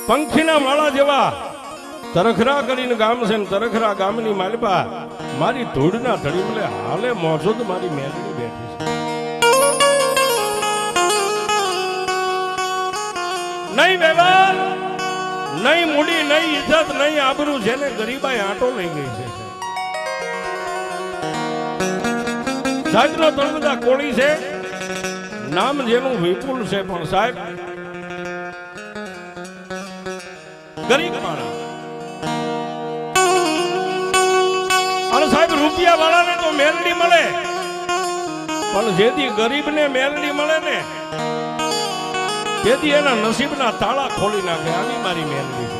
પંખીના માળા જેવા તરખરા કરીને ગામ છે ને તરખરા ગામની માલપા મારી ધૂળના ધડી મળે હાલે મોજૂદ મારી મેલડી બેઠી છે. નહીં વ્યવહાર, નહીં મૂડી, નહીં ઇજ્જત, નહીં આબરૂ, જેને ગરીબાઈ આંટો લઈ ગઈ છે. સાહેબનો તળબદા કોળી છે, નામ જેનું વિપુલ છે, પણ સાહેબ ગરીબ માણસ. અને સાહેબ રૂપિયા વાળાને તો મેલડી મળે, પણ જેથી ગરીબને મેલડી મળે ને તેથી એના નસીબના તાળા ખોલી નાખે. આવી મારી મેલડી છે.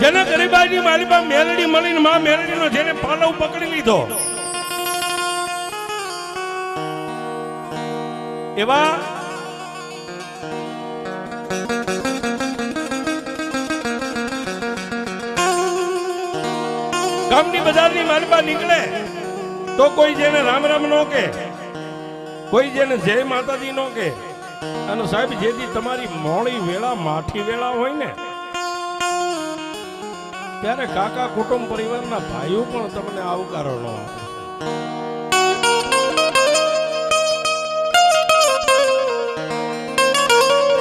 જેને ગરીબાઈની મારી પાસે મેલડી મળીને માં મેલડીનો જેને પાલવ પકડી લીધો એવા ગામની બજારની મારી પાસે નીકળે તો કોઈ જેને રામ રામ નો કે, કોઈ જેને જય માતાજી નો કે. અને સાહેબ જેથી તમારી મોડી વેળા માઠી વેળા હોય ને ત્યારે કાકા કુટુંબ પરિવારના ભાઈઓ પણ તમને આવકારો ન આપે.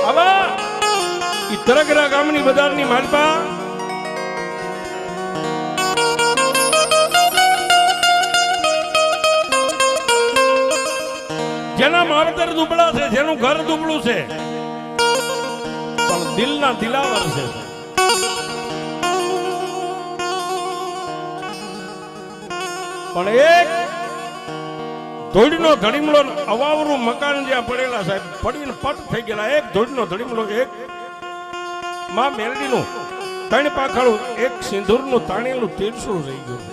આવા તરખરા ગામની બજારની માલપા જેના માવતર દુબળા છે, જેનું ઘર દુબળું છે, પણ દિલના દિલાવર છે. પણ એક ધોળીનો ધડીમલો અવાવરું મકાન જ્યાં પડેલા સાહેબ પડીને પટ થઈ ગયેલા, એક ધોળીનો ધડીમલો, એક માં મેલડીનું 3 પાંખડું, એક સિંદૂરનું તાણેલું તીરસું રહી ગયું.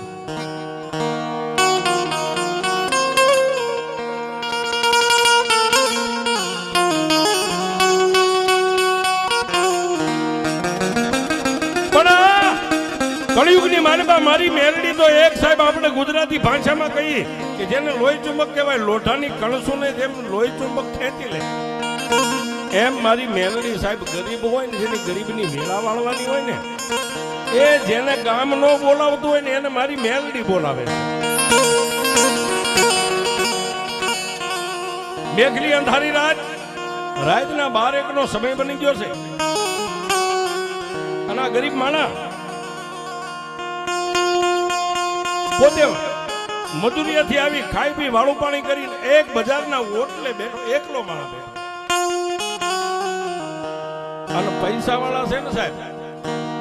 કળિયુગની માનબા મારી મેલડી તો એક સાહેબ આપણે ગુજરાતી ભાષામાં કહીએ કે જેને લોહી ચુંબક કહેવાય, લોઢાની કણસુને જેમ લોહી ચુંબક ખેંચી લે એમ મારી મેલડી સાહેબ ગરીબ હોય ને, જેની ગરીબની મેળા વાળવાની હોય ને એ જેને ગામ નો બોલાવતું હોય ને એને મારી મેલડી બોલાવે છે. મેઘલી અંધારી રાતના 12 નો સમય બની ગયો છે અને આ ગરીબ માણા પોતે મજૂરીયાથી આવી ખાઈ પી વાળું પાણી કરીને એક બજારના ઓટલે બેઠો, એકલો માણસ બેઠો. અને પૈસા વાળા છે ને સાહેબ,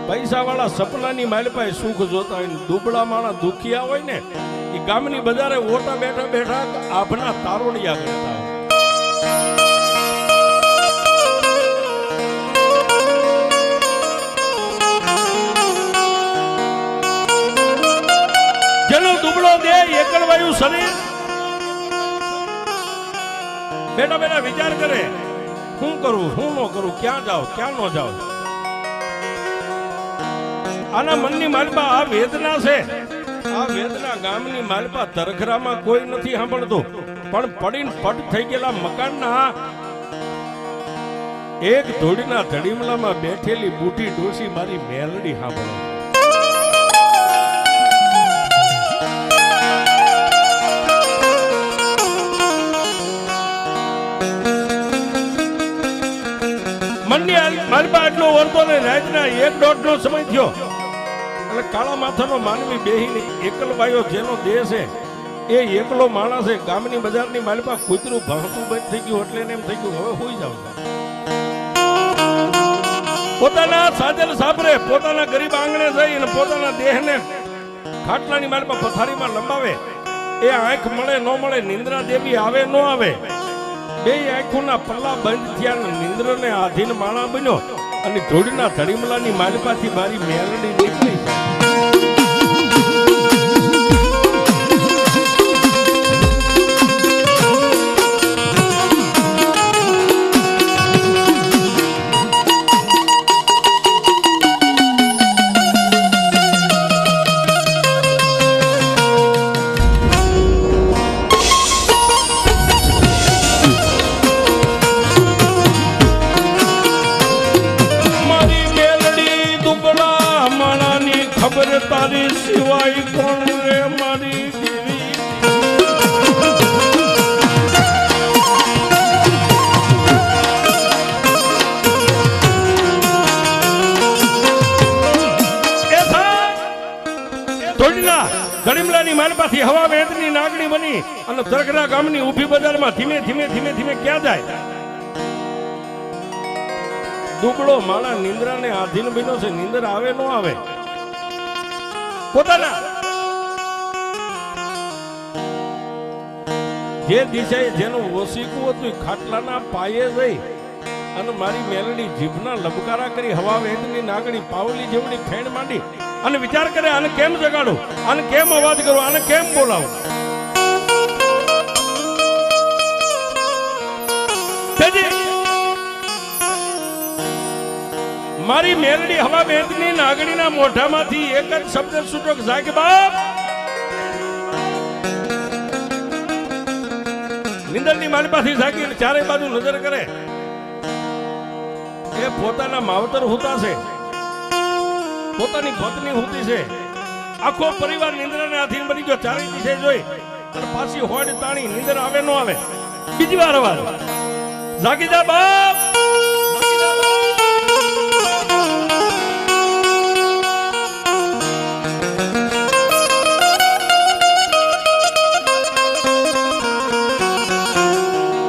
પૈસા વાળા સપનાની માલપાએ સુખ જોતા હોય, દુબળા માણસ દુખિયા હોય ને એ ગામની બજારે ઓટા બેઠા બેઠા આભના તારોડિયા કરતા હોય. જેનો દુબળો દેહ, એકલવાયું શરીર બેઠા બેઠા વિચાર કરે શું કરવું, શું ન કરવું, ક્યાં જાવ, ક્યાં ન જાવ. આના મનની માલપા આ વેદના છે. આ વેદના ગામની માલપા તરખરામાં કોઈ નથી સાંભળતું, પણ પડીને પટ થઈ ગયેલા મકાનના એક ધોળીના ધડીમલામાં બેઠેલી બુઢી ડોસી મારી મેલડી સાંભળે. માલપા એટલો વર્તો ને રાતના 1-1.5 નો સમય થયો એટલે કાળા માથાનો માનવી બેહીને એકલવાયો જેનો દેહ છે એ એકલો માણસ છે. ગામની બજારની માલપા કૂતરું ભાંગતું બંધ થઈ ગયું એટલે એમ થઈ ગયું હવે હોઈ જાવ. પોતાના સાજલ સાબરે પોતાના ગરીબ આંગણે જઈ અને પોતાના દેહને ખાટલાની માલપા પથારીમાં લંબાવે. એ આંખ મળે ન મળે, નિંદ્રા દેવી આવે ન આવે, બે આંખોના પલ્લા બંધ થયા, નિંદ્રને આધીન માણા બન્યો અને ધૂળના ધડીમલાની માલપાથી મારી મેલડી નીકળી. તારી સિવાય કોણ રે મારી દેવી ગળીમલાની માલપાથી હવા વેદની નાગણી બની અને તરગરા ગામની ઊભી બજારમાં ધીમે ધીમે ધીમે ધીમે ક્યાં જાય દુબળો માળા નિંદ્રાને આધીન બન્યો છે. નિંદર આવે ન આવે પોતાના જે દિશાએ જેનું વસીકું હતું ખાટલાના પાયે જઈ અને મારી મેલડી જીભના લબકારા કરી હવા વેદની નાગણી પાવલી જેવડી ફેણ માંડી અને વિચાર કરે આને કેમ જગાડું, આને કેમ અવાજ કરું, આને કેમ બોલાવું. મારી મેલડી હવા વેદની નાગણીના મોઢામાંથી એક જ શબ્દ છૂટો જાય કે બાપ. નિંદરની માલપાથી જાગી ચારે બાજુ નજર કરે એ પોતાના માવતર હોતા છે, પોતાની પત્ની હોતી છે, આખો પરિવાર નિંદ્રાને આધીન બની ગયો. ચારે દિશે જોઈ અને પાછી હોડ તાણી નિંદર આવે ન આવે બીજી વાર અવાજ જાગી જા બાપ.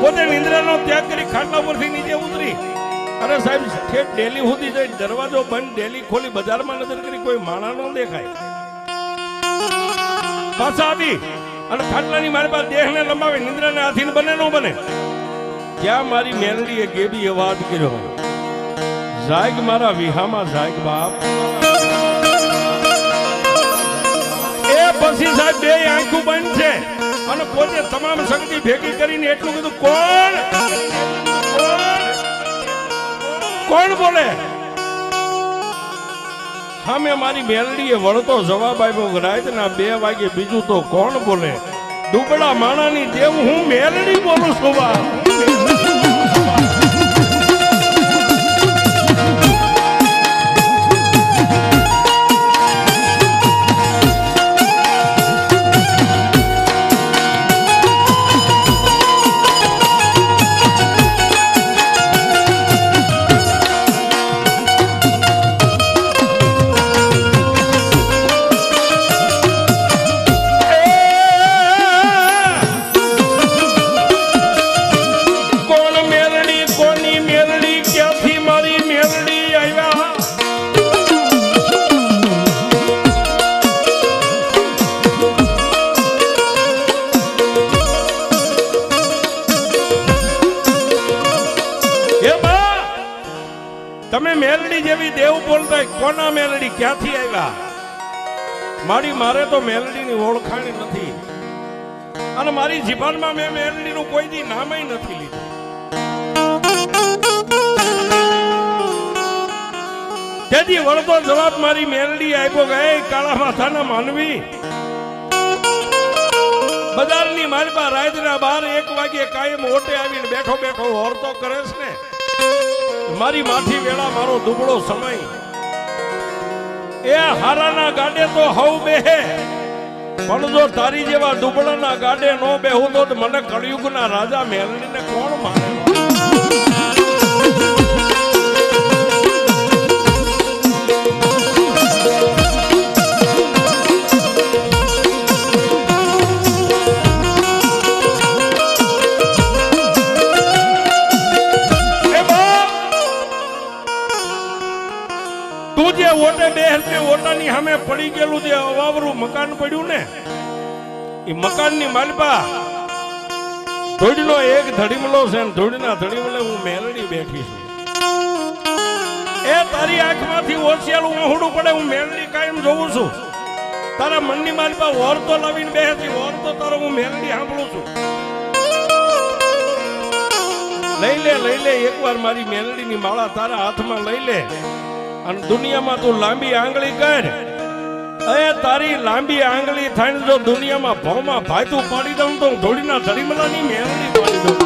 પોતે નિંદ્રાનો ત્યાગ કરી ખાટલા પરથી નીચે ઉતરી અરે સાહેબ ઠેઠ ડેલી સુધી જઈ દરવાજો બંધ ડેલી ખોલી બજારમાં નજર કરી કોઈ માણા ન દેખાય. પાછા આવી અને ખાટલાની મારી પાસે દેહને લંબાવી નિંદ્રાને આધીન બને ન બને ત્યાં મારી મેલડીએ ગેબી અવાજ કર્યો જાગ મારા વિહામાં જાગ બાપ. એ પછી સાહેબ બે આંખું બંધ છે અને પોતે તમામ શક્તિ ભેગી કરીને એટલું કીધું કોણ કોણ બોલે. હા મેં મારી મેલડીએ વળતો જવાબ આપ્યો રાતના 2 વાગે બીજું તો કોણ બોલે. દુબળા માણાની દેવ હું મેલડી બોલું છું બા. તમે મેલડી જેવી દેવ બોલતા કોના મેલડી ક્યાંથી આવ્યા? મારે તો મેલડીની ઓળખાણ નથી અને મારી જીવનમાં મેં મેલડીનું કોઈ દી નામય નથી લીધું. તેથી વળતો જવાબ મારી મેલડી આપ્યો કે કાળા માથાના માનવી બજારની માલપા રાતના 12-1 વાગે કાયમ ઓટે આવીને બેઠો બેઠો ઓરતો કરે છે ને. મારી માઠી વેળા મારો દુબળો સમય એ હારાના ગાડે તો હવ બેહે પણ જો તારી જેવા દુબળાના ગાડે નો બેહું તો મને કળિયુગના રાજા મેલડીને કોણ માને. તું જે ઓટે બેહને ઓટાની સામે પડી ગયેલું જે અવાવરું મકાન પડ્યું ને એ મકાનની માલપા ધોડીનો એક ધડીમલો છે ને ધોડીના ધડીમલે હું મેલડી બેઠી છું. એ તારી આંખમાંથી ઓછિયાળું ઓહડું પડે હું મેલડી કાયમ જોઉં છું. તારા મનની માલપા વોર તો લાવીને બેહતી વોર તો તારો હું મેલડી સાંભળું છું. લઈ લે એકવાર મારી મેલડીની માળા તારા હાથમાં લઈ લે અને દુનિયામાં તું લાંબી આંગળી કર. એ તારી લાંબી આંગળી થઈને જો દુનિયામાં ભાવમાં ભાઈતું પાડી દઉં તો ધોડીના ધડીમલાની મેલડી પાડી દઉં.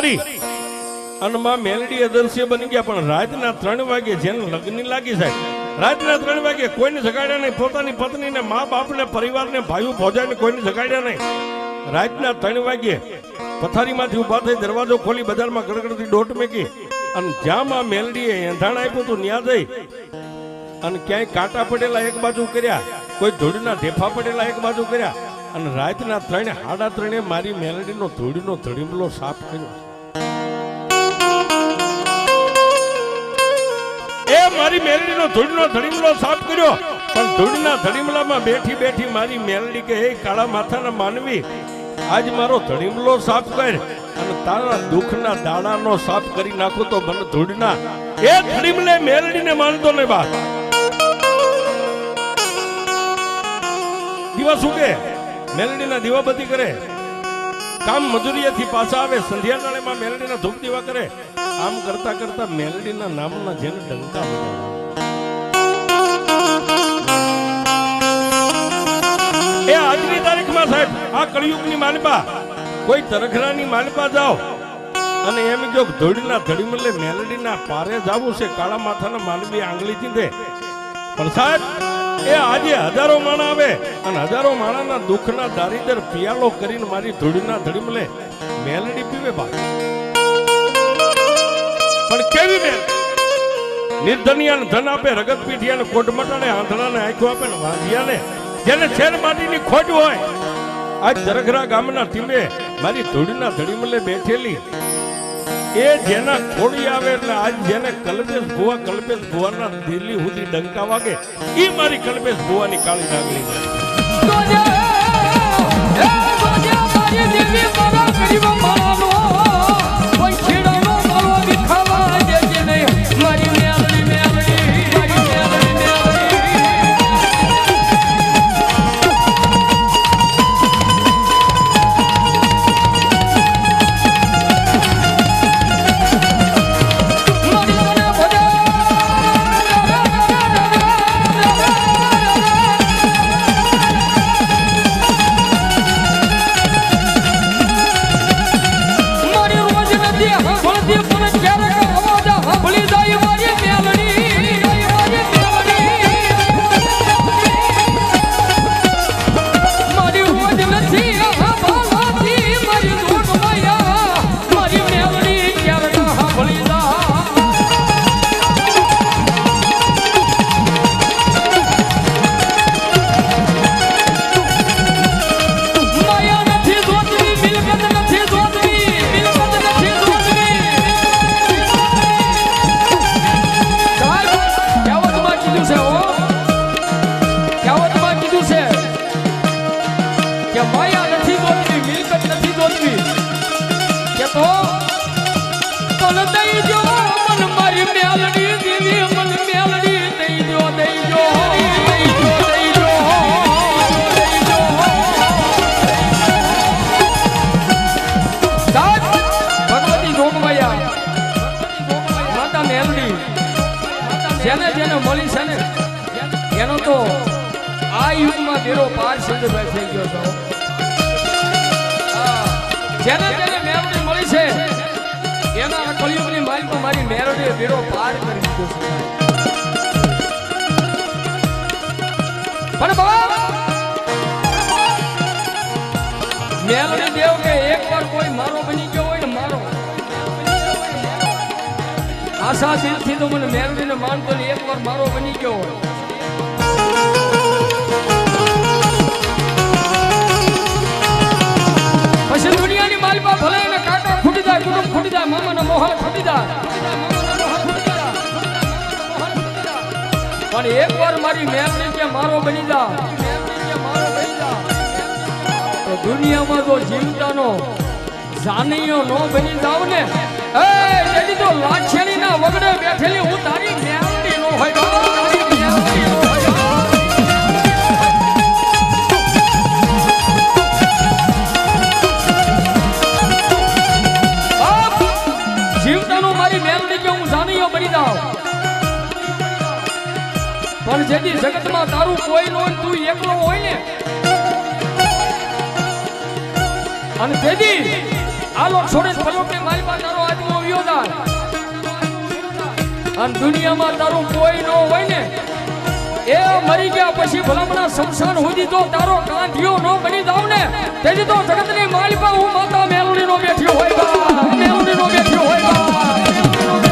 કરી અને માં મેલડી અદર્શ્ય બની ગયા. પણ રાતના 3 વાગે જેને લગ્ન લાગી સાહેબ, રાતના 3 વાગે કોઈને જગાડ્યા નહીં, પોતાની પત્નીને, મા બાપને, પરિવારને, ભાઈઓ ભોજાને કોઈને જગાડ્યા નહીં. રાતના 3 વાગે પથારીમાંથી ઉભા થઈ દરવાજો ખોલી બજારમાં ગડગડતી દોટ મેકી અને જ્યાં માં મેલડીએ એંધાણ આપ્યું હતું ત્યાં જઈ અને ક્યાંય કાંટા પડેલા એક બાજુ કર્યા, કોઈ ધૂળના ઢેફા પડેલા એક બાજુ કર્યા અને રાતના 3 સાડા 3 મારી મેલડીનો ધૂળનો ધડીમલો સાફ કર્યો. એ મારી મેલડીનો ધૂળનો ધડીમલો સાફ કર્યો. પણ ધૂળના ધડીમલામાં બેઠી બેઠી મારી મેલડી કે હે કાળા માથાના માનવી, આજ મારો ધડીમલો સાફ કર અને તારા દુઃખના દાડાનો સાફ કરી નાખો તો મને ધૂળના એ ધડીમલે મેલડીને માનતો ને બા. દીવા સુકે, મેલડીના દીવાબત્તી કરે, કામ મજૂરીએથી પાછા આવે, સંધ્યા ટાળેમાં મેલડીના ધૂપ દીવા કરે. આમ કરતા કરતા મેલડીના નામના જેને ડંકા બજાવ્યા. એ આજની તારીખમાં સાહેબ આ કળિયુગની માલિપા, કોઈ તરખરાની માલિપા જાઓ અને એમ જો ધૂળના ધડીમલે મેલડીના પારે જાવું છે, કાળા માથાના માનવી આંગળી ચીંધે. પણ સાહેબ એ આજે હજારો માણા આવે અને હજારો માણાના દુઃખના દારીદર પિયાલો કરીને મારી ધૂળના ધડીમલે મેલડી પીવે બા. પણ કેવી મેલ, નિર્ધનિયાને ધન આપે, રગત પીઠિયાને કોટ મટાડે, આંધળાને આંખો આપે ને વાંધિયાને જેને છેર માટીની ખોટ હોય. આજ દરખરા ગામના ટીમે મારી ધૂળના ધડીમલે બેઠેલી એ જેના ખોડી આવે એટલે આજ જેને કલ્પેશ ભુવાના દિલ્હી સુધી ડંકા વાગે એ મારી કલ્પેશ ભુવાની કાળી નાગણી જેને જેને મળી છે ને એનો તો આ યુગમાં બેરો પાર સિદ્ધભાઈ થઈ ગયો છે. જેને જેને મેરડી મળી છે એના કળિયુગની માલિક મારી મેરડીએ બેરો પાર કરી દીધો છે. પણ બાબા મેરડી દેવ કે એકવાર કોઈ મારો બની ગયો હોય ને મારો આશા દિલથી તો મને મેરડીને માનતો ને એકવાર મારો બની ગયો હોય. પછી દુનિયાની માલપા ભલે એને કાકા ખૂટી જાય, કુટુંબ ખૂટી જાય, મામાના મોહલ ખૂટી જાય, પણ એકવાર મારી મેરડી કે મારો બની જા તો દુનિયામાં તો જીવતાનો જાનીઓ નો બની જાવ ને એ જેની તો લાછેણીના વગડે બેઠેલી હું તારી મેરડી નો હોય, તારી મેરડી નો હોય. જીવતાનો મારી મેરડી કે હું જાનીઓ બની જાવ, પણ જેથી જગતમાં તારું કોઈ નો તું એકલો હોય ને અને તેથી આ લોક છોડીને પલોટને મારી પાસે તારો આત્મો આવ્યો જાય અને દુનિયામાં તારું કોઈ ન હોય ને એ મરી ગયા પછી ભલામણા શમશાન સુધી તો તારો કાંઠિયો ન બની જાવ ને તેથી તો જગતની માલિકા હું માતા મેલડીનો બેઠ્યો હોય બા મેલડીનો બેઠ્યો હોય બા મેલડીનો બેઠ્યો હોય બા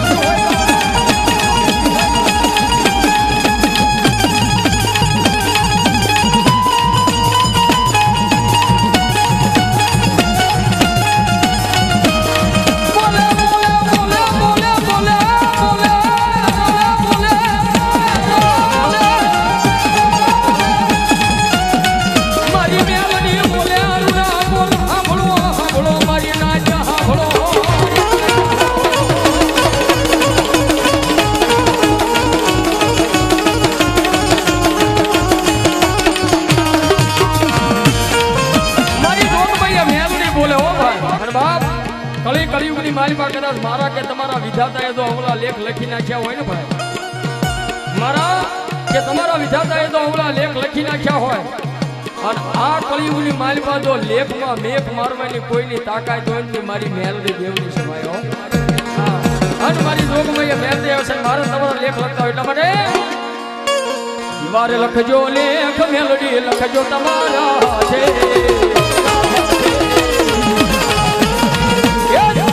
કળિયુગની માલિકા કદાચ મારા કે તમારા વિધાતાએ તો અવળા લેખ લખી નાખ્યા હોય ને ભાઈ મારા કે તમારા વિધાતાએ તો અવળા લેખ લખી નાખ્યા હોય અને આ કળિયુગની માલિકા તો લેખમાં મેઘ મારવાની કોઈની તાકાત હોય ને મારી મેલડી દેવની સમાયો અને મારી જોગમય મેલડી આવશે મારે તમારા લેખ લખતા હોય એટલા માટે વારે લખજો લેખ મેલડી લખજો તમારા છે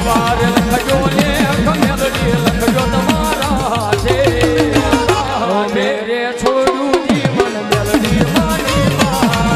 વાર લખજો લેખ મેલડી લખજો તમારા છે મેરે છોડું જીવન મેલડી મારી પાસે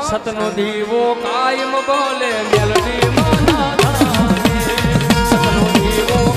સતનો દીવો કાયમ બોલે મેલડી માના ધામે સતનો દીવો